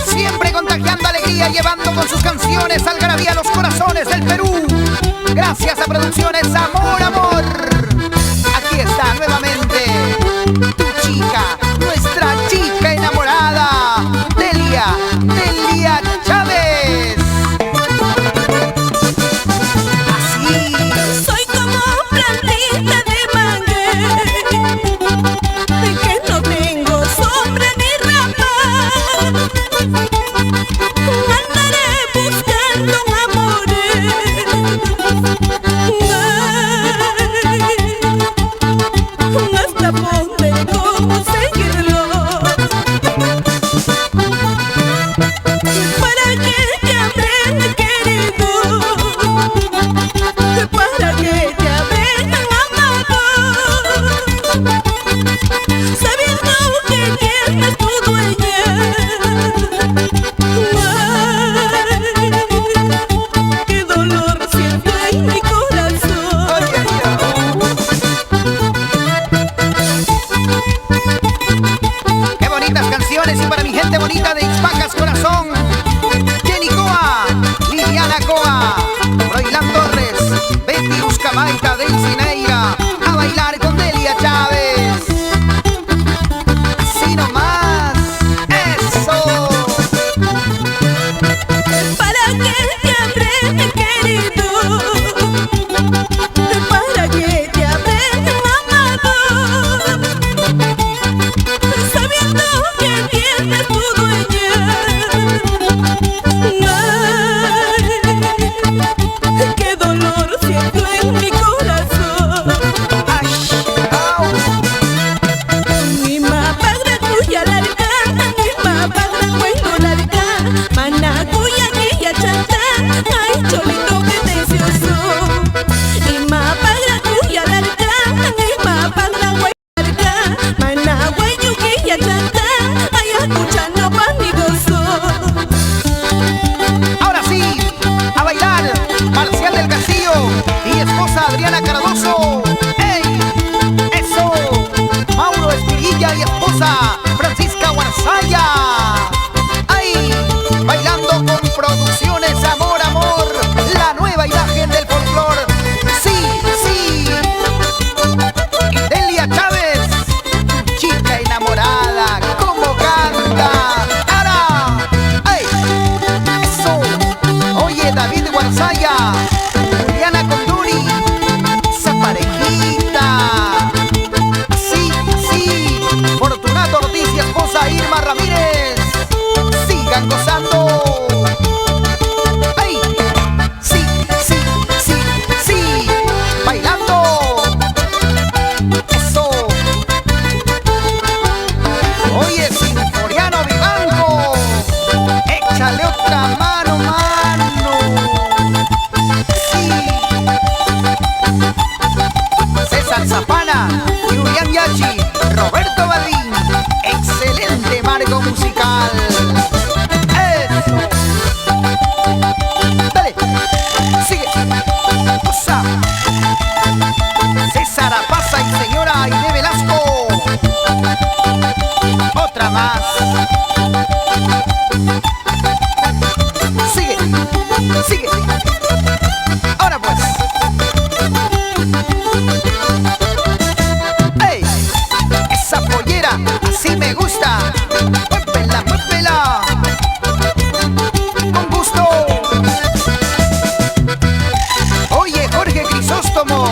Siempre contagiando alegría, llevando con sus canciones algarabía a los corazones del Perú. Gracias a Producciones Amor, Amor. Aquí está nuevamente tu chica, nuestra chica enamorada, Delia Chávez. Así. Soy como plantita de maguey, que no tengo sombra ni rama. Andaré buscando amores, hasta poder conseguirlo. Para que te amen, querido, para que te amen, amado, sabiendo que tienes tu dueña. Ay, qué dolor siento en mi corazón. Qué bonitas canciones, y para mi gente bonita de Ixpacas Corazón, Jenny Coa, Liliana Coa, Roilán Torres, Betty Buscamaita, Delcy Neira, a bailar con Delia Chávez. Así nomás, eso. Para que te amen, querido, para que te amen, amado, sabiendo que tienes tu dueña. Ay, qué dolor siento en mi corazón. Ay, au. Mi mapagra cuya larga, mi mapagra cuello larga, mana cuya guilla chata, ay cholito pretencioso. Mi mapagra cuya larga, mi mapagra cuello larga, mana cuello guilla chata, ay escuchando pa' mi gozo. Ahora sí, a bailar, Marcial del Castillo y esposa Adriana Cardoso. ¡Ey! ¡Eso! Mauro Espiguilla y esposa Francisca Guarzaya. ¡Ay! Bailando con Producciones Amor, Amor, la nueva imagen del folclor. ¡Sí, sí! Y Delia Chávez, chica enamorada, ¿cómo canta? ¡Ara! ¡Ay! ¡Eso! Oye, David Guarzaya, Juliana Conduri, esa parejita. Así, así. Fortunato Ortiz y esposa Irma Ramírez, sigan gozando. ¡Ay! Sí, sí, sí, sí. Bailando. Eso. Oye, Sinforiano Vivanco, échale otra mano, mano. Sí. César Zapana, Julián Yachi, Roberto Badín, excelente marco musical. Eso. Dale, sigue. Usa. César Apaza y señora Aide Velasco. Otra más. Sigue, sigue. Ahora pues. ¡Ey! Esa pollera, así me gusta. Muévela, muévela. Con gusto. Oye, Jorge Crisóstomo,